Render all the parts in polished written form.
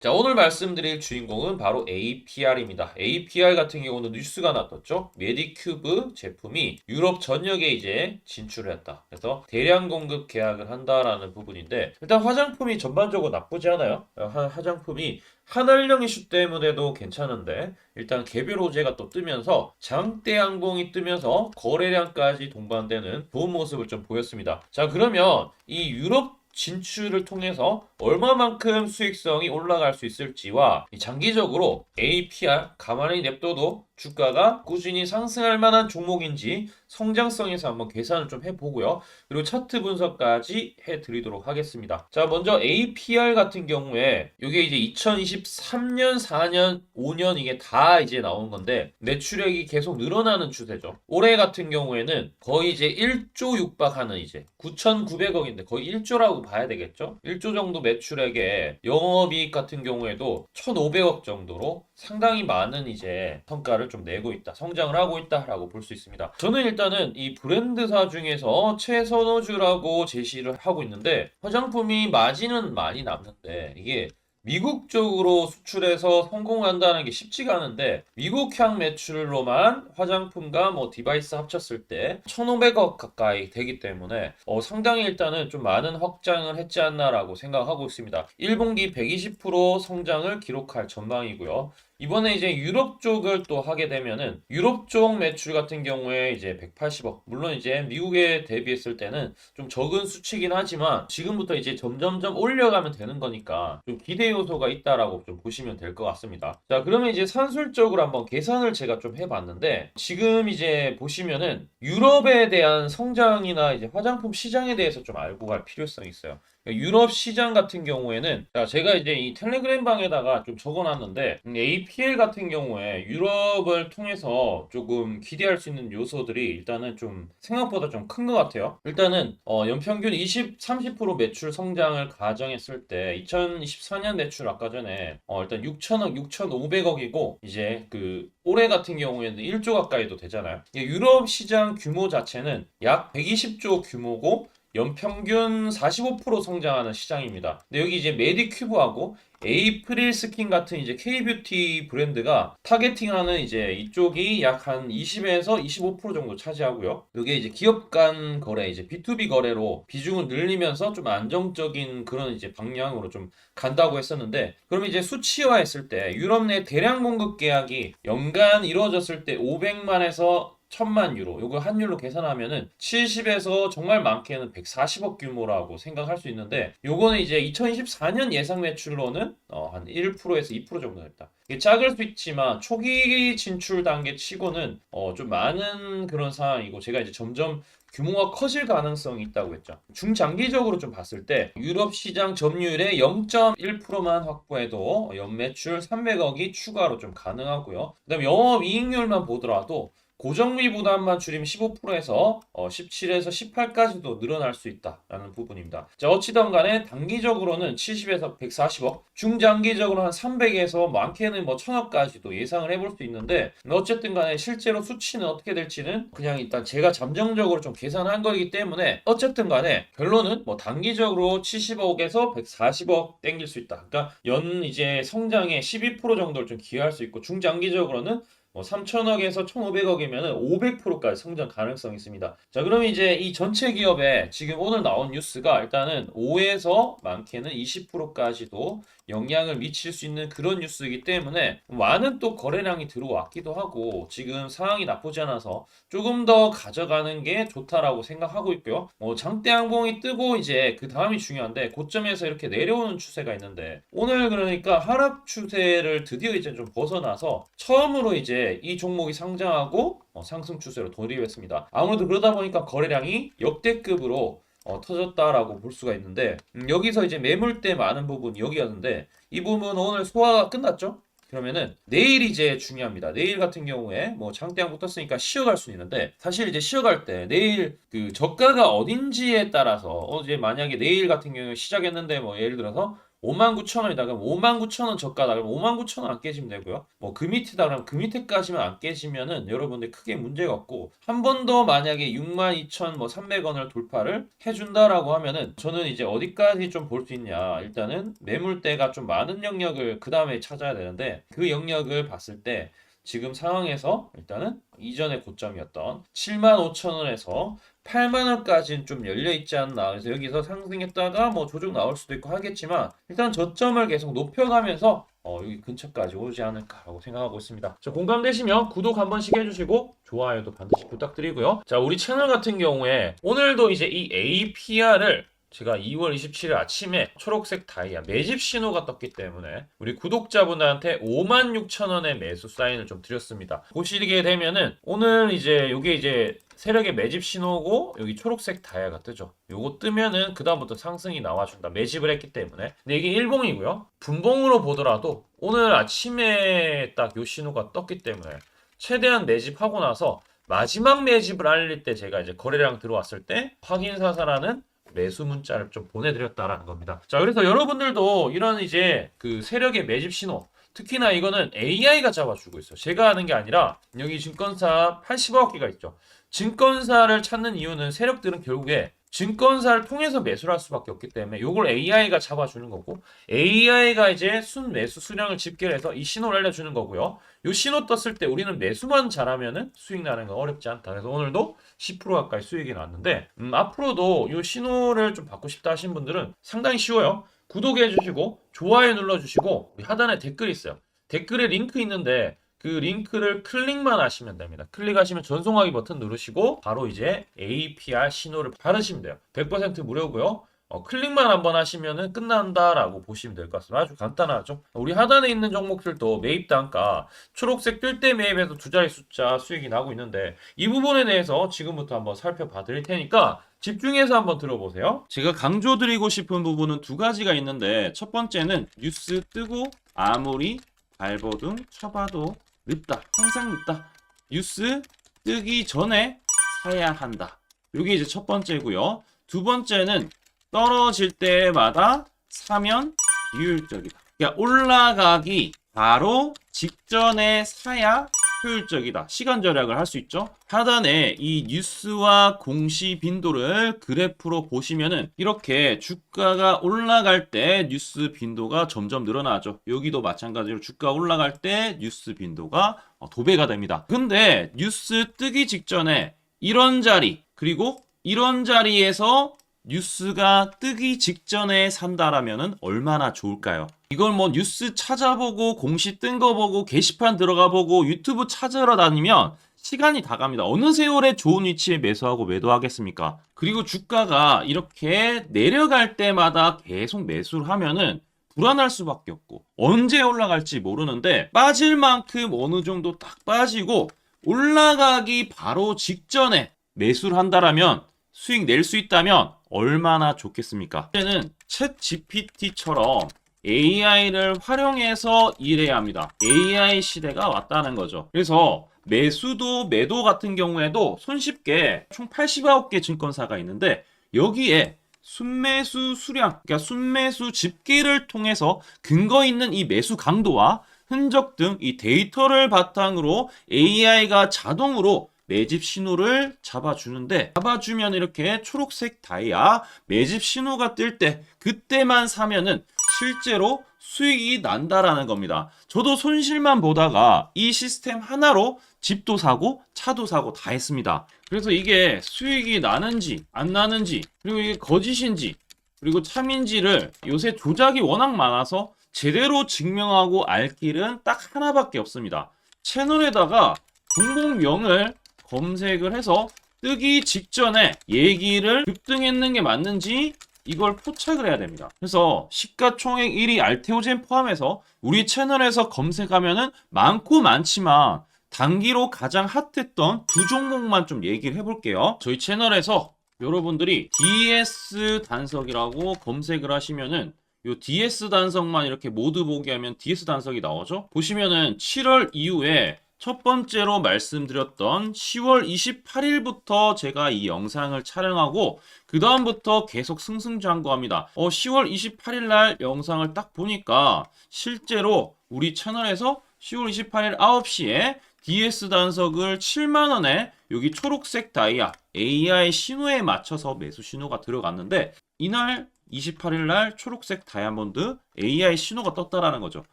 자, 오늘 말씀드릴 주인공은 바로 APR입니다. APR 같은 경우는 뉴스가 나왔죠. 메디큐브 제품이 유럽 전역에 이제 진출을 했다. 그래서 대량 공급 계약을 한다라는 부분인데, 일단 화장품이 전반적으로 나쁘지 않아요. 화장품이 한알령 이슈 때문에도 괜찮은데, 일단 개별 호재가 또 뜨면서 장대 항공이 뜨면서 거래량까지 동반되는 좋은 모습을 좀 보였습니다. 자, 그러면 이 유럽 진출을 통해서 얼마만큼 수익성이 올라갈 수 있을지와 장기적으로 APR 가만히 냅둬도 주가가 꾸준히 상승할 만한 종목인지 성장성에서 한번 계산을 좀 해보고요. 그리고 차트 분석까지 해드리도록 하겠습니다. 자, 먼저 APR 같은 경우에 이게 이제 2023년, 4년, 5년 이게 다 이제 나온 건데 매출액이 계속 늘어나는 추세죠. 올해 같은 경우에는 거의 이제 1조 육박하는 이제 9,900억인데 거의 1조라고 봐야 되겠죠. 1조 정도 매출액에 영업이익 같은 경우에도 1,500억 정도로 상당히 많은 이제 성과를 좀 내고 있다. 성장을 하고 있다라고 볼 수 있습니다. 저는 일단은 이 브랜드사 중에서 최선호주라고 제시를 하고 있는데 화장품이 마진은 많이 남는데 이게 미국 쪽으로 수출해서 성공한다는 게 쉽지가 않은데 미국향 매출로만 화장품과 뭐 디바이스 합쳤을 때 1,500억 가까이 되기 때문에 상당히 일단은 좀 많은 확장을 했지 않나라고 생각하고 있습니다. 1분기 120% 성장을 기록할 전망이고요. 이번에 이제 유럽 쪽을 또 하게 되면은 유럽 쪽 매출 같은 경우에 이제 180억. 물론 이제 미국에 대비했을 때는 좀 적은 수치긴 하지만 지금부터 이제 점점점 올려가면 되는 거니까 좀 기대 요소가 있다라고 좀 보시면 될 것 같습니다. 자, 그러면 이제 산술적으로 한번 계산을 제가 좀 해봤는데 지금 이제 보시면은 유럽에 대한 성장이나 이제 화장품 시장에 대해서 좀 알고 갈 필요성이 있어요. 유럽 시장 같은 경우에는 제가 이제 이 텔레그램 방에다가 좀 적어놨는데 APL 같은 경우에 유럽을 통해서 조금 기대할 수 있는 요소들이 일단은 좀 생각보다 좀 큰 것 같아요. 일단은 연평균 30% 매출 성장을 가정했을 때 2024년 매출 아까 전에 일단 6천억, 6,500억이고 이제 그 올해 같은 경우에는 1조 가까이도 되잖아요. 유럽 시장 규모 자체는 약 120조 규모고 연평균 45% 성장하는 시장입니다. 근데 여기 이제 메디큐브하고 에이프릴 스킨 같은 이제 K뷰티 브랜드가 타겟팅하는 이제 이쪽이 약 한 20에서 25% 정도 차지하고요. 이게 이제 기업 간 거래, 이제 B2B 거래로 비중을 늘리면서 좀 안정적인 그런 이제 방향으로 좀 간다고 했었는데, 그럼 이제 수치화했을 때 유럽 내 대량 공급 계약이 연간 이루어졌을 때 500만에서 1,000만 유로, 요거 환율로 계산하면은 70에서 정말 많게는 140억 규모라고 생각할 수 있는데, 요거는 이제 2024년 예상 매출로는 한 1%에서 2% 정도 됐다. 이게 작을 수 있지만 초기 진출 단계 치고는 좀 많은 그런 상황이고, 제가 이제 점점 규모가 커질 가능성이 있다고 했죠. 중장기적으로 좀 봤을 때 유럽 시장 점유율의 0.1%만 확보해도 연매출 300억이 추가로 좀 가능하고요. 그다음에 영업이익률만 보더라도 고정비 부담만 줄이면 15%에서 17에서 18까지도 늘어날 수 있다라는 부분입니다. 자, 어찌든 간에 단기적으로는 70에서 140억, 중장기적으로 한 300에서 많게는 뭐 1,000억까지도 예상을 해볼 수 있는데, 어쨌든 간에 실제로 수치는 어떻게 될지는 그냥 일단 제가 잠정적으로 좀 계산한 거이기 때문에 어쨌든 간에 결론은 뭐 단기적으로 70억에서 140억 땡길 수 있다. 그러니까 연 이제 성장의 12% 정도를 좀 기여할 수 있고, 중장기적으로는 뭐 3천억에서 1,500억이면 500%까지 성장 가능성이 있습니다. 자, 그럼 이제 이 전체 기업에 지금 오늘 나온 뉴스가 일단은 5에서 많게는 20%까지도 영향을 미칠 수 있는 그런 뉴스이기 때문에 많은 또 거래량이 들어왔기도 하고 지금 상황이 나쁘지 않아서 조금 더 가져가는 게 좋다라고 생각하고 있고요. 장대 항공이 뜨고 이제 그 다음이 중요한데 고점에서 이렇게 내려오는 추세가 있는데 오늘 그러니까 하락 추세를 드디어 이제 좀 벗어나서 처음으로 이제 이 종목이 상장하고 상승 추세로 돌입했습니다. 아무래도 그러다 보니까 거래량이 역대급으로 터졌다라고 볼 수가 있는데 여기서 이제 매물대 많은 부분이 여기였는데 이 부분은 오늘 소화가 끝났죠? 그러면은 내일 이제 중요합니다. 내일 같은 경우에 뭐 장대양 붙었으니까 쉬어갈 수 있는데 사실 이제 쉬어갈 때 내일 그 저가가 어딘지에 따라서 이제 만약에 내일 같은 경우에 시작했는데 뭐 예를 들어서 59,000원이다. 그럼 59,000원 저가다. 그럼 59,000원 안 깨지면 되고요. 뭐 그 밑이다. 그럼 그 밑에까지만 안 깨지면은 여러분들 크게 문제가 없고 한 번 더 만약에 62,300원을 돌파를 해준다라고 하면은 저는 이제 어디까지 좀 볼 수 있냐. 일단은 매물대가 좀 많은 영역을 그 다음에 찾아야 되는데 그 영역을 봤을 때 지금 상황에서 일단은 이전의 고점이었던 75,000원에서 8만원까지는 좀 열려있지 않나. 그래서 여기서 상승했다가 뭐 조정 나올 수도 있고 하겠지만 일단 저점을 계속 높여가면서 여기 근처까지 오지 않을까라고 생각하고 있습니다. 자, 공감되시면 구독 한 번씩 해주시고 좋아요도 반드시 부탁드리고요. 자, 우리 채널 같은 경우에 오늘도 이제 이 APR을 제가 2월 27일 아침에 초록색 다이아 매집 신호가 떴기 때문에 우리 구독자분들한테 56,000원의 매수 사인을 좀 드렸습니다. 보시게 되면은 오늘 이제 요게 이제 세력의 매집 신호고 여기 초록색 다이아가 뜨죠. 요거 뜨면은 그 다음부터 상승이 나와준다. 매집을 했기 때문에. 근데 이게 일봉이고요. 분봉으로 보더라도 오늘 아침에 딱 요 신호가 떴기 때문에 최대한 매집하고 나서 마지막 매집을 알릴 때 제가 이제 거래량 들어왔을 때 확인사살하는 매수 문자를 좀 보내드렸다라는 겁니다. 자, 그래서 여러분들도 이런 이제 그 세력의 매집 신호, 특히나 이거는 AI가 잡아주고 있어요. 제가 하는 게 아니라 여기 증권사 80억 개가 있죠. 증권사를 찾는 이유는 세력들은 결국에 증권사를 통해서 매수를 할 수밖에 없기 때문에 이걸 AI가 잡아주는 거고 AI가 이제 순매수 수량을 집계해서 이 신호를 알려주는 거고요. 이 신호 떴을 때 우리는 매수만 잘하면은 수익 나는 건 어렵지 않다. 그래서 오늘도 10% 가까이 수익이 났는데 앞으로도 이 신호를 좀 받고 싶다 하신 분들은 상당히 쉬워요. 구독해 주시고 좋아요 눌러 주시고 하단에 댓글이 있어요. 댓글에 링크 있는데 그 링크를 클릭만 하시면 됩니다. 클릭하시면 전송하기 버튼 누르시고 바로 이제 APR 신호를 바르시면 돼요. 100% 무료고요. 클릭만 한번 하시면은 끝난다라고 보시면 될 것 같습니다. 아주 간단하죠. 우리 하단에 있는 종목들도 매입 단가 초록색 뜰 때 매입해서 두 자리 숫자 수익이 나고 있는데 이 부분에 대해서 지금부터 한번 살펴봐 드릴 테니까 집중해서 한번 들어보세요. 제가 강조드리고 싶은 부분은 두 가지가 있는데 첫 번째는 뉴스 뜨고 아무리 발버둥 쳐봐도 늦다. 항상 늦다. 뉴스 뜨기 전에 사야 한다. 이게 이제 첫 번째고요. 두 번째는 떨어질 때마다 사면 비효율적이다. 그러니까 올라가기 바로 직전에 사야 효율적이다. 시간 절약을 할 수 있죠. 하단에 이 뉴스와 공시 빈도를 그래프로 보시면은 이렇게 주가가 올라갈 때 뉴스 빈도가 점점 늘어나죠. 여기도 마찬가지로 주가 올라갈 때 뉴스 빈도가 도배가 됩니다. 근데 뉴스 뜨기 직전에 이런 자리 그리고 이런 자리에서 뉴스가 뜨기 직전에 산다라면은 얼마나 좋을까요? 이걸 뭐 뉴스 찾아보고 공시 뜬 거 보고 게시판 들어가 보고 유튜브 찾으러 다니면 시간이 다 갑니다. 어느 세월에 좋은 위치에 매수하고 매도하겠습니까? 그리고 주가가 이렇게 내려갈 때마다 계속 매수를 하면은 불안할 수밖에 없고 언제 올라갈지 모르는데 빠질 만큼 어느 정도 딱 빠지고 올라가기 바로 직전에 매수를 한다라면 수익 낼 수 있다면 얼마나 좋겠습니까? 이제는 챗 GPT처럼 AI를 활용해서 일해야 합니다. AI 시대가 왔다는 거죠. 그래서 매수도 매도 같은 경우에도 손쉽게 총 89개 증권사가 있는데 여기에 순매수 수량, 그러니까 순매수 집계를 통해서 근거 있는 이 매수 강도와 흔적 등 이 데이터를 바탕으로 AI가 자동으로 매집 신호를 잡아주는데 잡아주면 이렇게 초록색 다이아 매집 신호가 뜰 때 그때만 사면은 실제로 수익이 난다라는 겁니다. 저도 손실만 보다가 이 시스템 하나로 집도 사고 차도 사고 다 했습니다. 그래서 이게 수익이 나는지 안 나는지 그리고 이게 거짓인지 그리고 참인지를 요새 조작이 워낙 많아서 제대로 증명하고 알 길은 딱 하나밖에 없습니다. 채널에다가 종목명을 검색을 해서 뜨기 직전에 얘기를 급등했는 게 맞는지 이걸 포착을 해야 됩니다. 그래서 시가총액 1위 알테오젠 포함해서 우리 채널에서 검색하면은 많고 많지만 단기로 가장 핫했던 두 종목만 좀 얘기를 해볼게요. 저희 채널에서 여러분들이 DS 단석이라고 검색을 하시면은 요 DS 단석만 이렇게 모두 보기 하면 DS 단석이 나오죠. 보시면은 7월 이후에 첫 번째로 말씀드렸던 10월 28일부터 제가 이 영상을 촬영하고 그 다음부터 계속 승승장구합니다. 10월 28일 날 영상을 딱 보니까 실제로 우리 채널에서 10월 28일 9시에 DS 단석을 7만원에 여기 초록색 다이아 AI 신호에 맞춰서 매수 신호가 들어갔는데 이날 28일 날 초록색 다이아몬드 AI 신호가 떴다라는 거죠.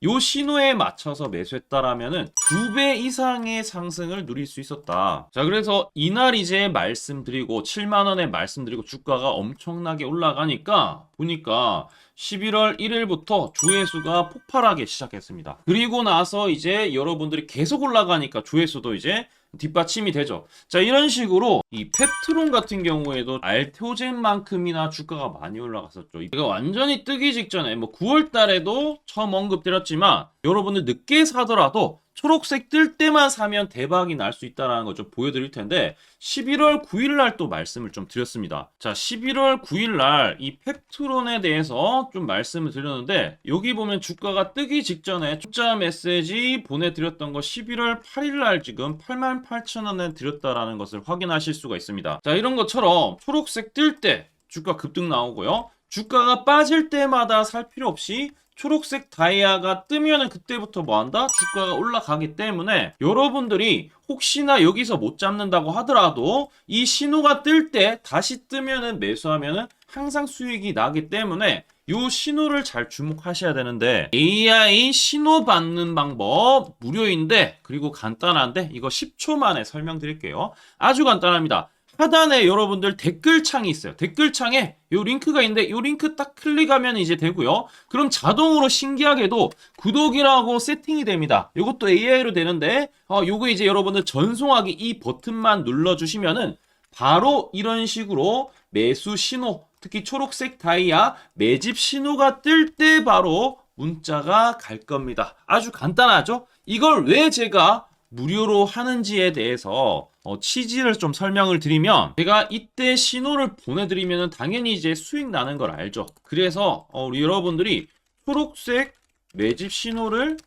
요 신호에 맞춰서 매수했다라면은 2배 이상의 상승을 누릴 수 있었다. 자, 그래서 이날 이제 말씀드리고 7만 원에 말씀드리고 주가가 엄청나게 올라가니까 보니까 11월 1일부터 조회수가 폭발하기 시작했습니다. 그리고 나서 이제 여러분들이 계속 올라가니까 조회수도 이제 뒷받침이 되죠. 자, 이런 식으로 이 펩트론 같은 경우에도 알테오젠만큼이나 주가가 많이 올라갔었죠. 이거 완전히 뜨기 직전에 뭐 9월 달에도 처음 언급드렸지만 여러분들 늦게 사더라도 초록색 뜰 때만 사면 대박이 날 수 있다는 거 좀 보여드릴 텐데 11월 9일 날 또 말씀을 좀 드렸습니다. 자, 11월 9일 날 이 펩트론에 대해서 좀 말씀을 드렸는데 여기 보면 주가가 뜨기 직전에 투자 메시지 보내드렸던 거 11월 8일 날 지금 88,000원에 드렸다라는 것을 확인하실 수가 있습니다. 자, 이런 것처럼 초록색 뜰 때 주가 급등 나오고요. 주가가 빠질 때마다 살 필요 없이 초록색 다이아가 뜨면은 그때부터 뭐 한다? 주가가 올라가기 때문에 여러분들이 혹시나 여기서 못 잡는다고 하더라도 이 신호가 뜰 때 다시 뜨면은 매수하면은 항상 수익이 나기 때문에 요 신호를 잘 주목하셔야 되는데 AI 신호 받는 방법 무료인데 그리고 간단한데 이거 10초 만에 설명드릴게요. 아주 간단합니다. 하단에 여러분들 댓글창이 있어요. 댓글창에 요 링크가 있는데 요 링크 딱 클릭하면 이제 되고요. 그럼 자동으로 신기하게도 구독이라고 세팅이 됩니다. 요것도 AI로 되는데 요거 이제 여러분들 전송하기 이 버튼만 눌러주시면은 바로 이런 식으로 매수 신호, 특히 초록색 다이아 매집 신호가 뜰 때 바로 문자가 갈 겁니다. 아주 간단하죠? 이걸 왜 제가 무료로 하는지에 대해서 취지를 좀 설명을 드리면 제가 이때 신호를 보내드리면 당연히 이제 수익 나는 걸 알죠. 그래서 우리 여러분들이 초록색 매집 신호를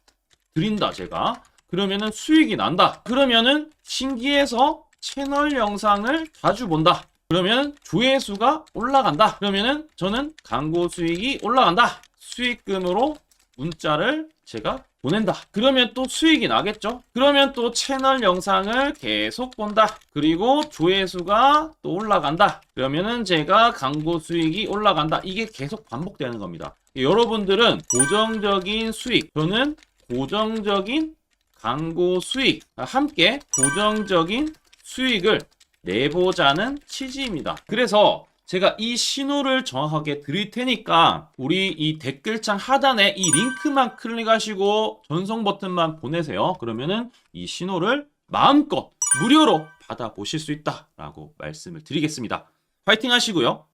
드린다 제가 그러면은 수익이 난다. 그러면은 신기해서 채널 영상을 자주 본다. 그러면 조회수가 올라간다. 그러면은 저는 광고 수익이 올라간다. 수익금으로 문자를 제가 보낸다. 그러면 또 수익이 나겠죠? 그러면 또 채널 영상을 계속 본다. 그리고 조회수가 또 올라간다. 그러면은 제가 광고 수익이 올라간다. 이게 계속 반복되는 겁니다. 여러분들은 고정적인 수익, 저는 고정적인 광고 수익, 함께 고정적인 수익을 내보자는 취지입니다. 그래서 제가 이 신호를 정확하게 드릴 테니까 우리 이 댓글창 하단에 이 링크만 클릭하시고 전송 버튼만 보내세요. 그러면은 이 신호를 마음껏 무료로 받아보실 수 있다라고 말씀을 드리겠습니다. 파이팅 하시고요.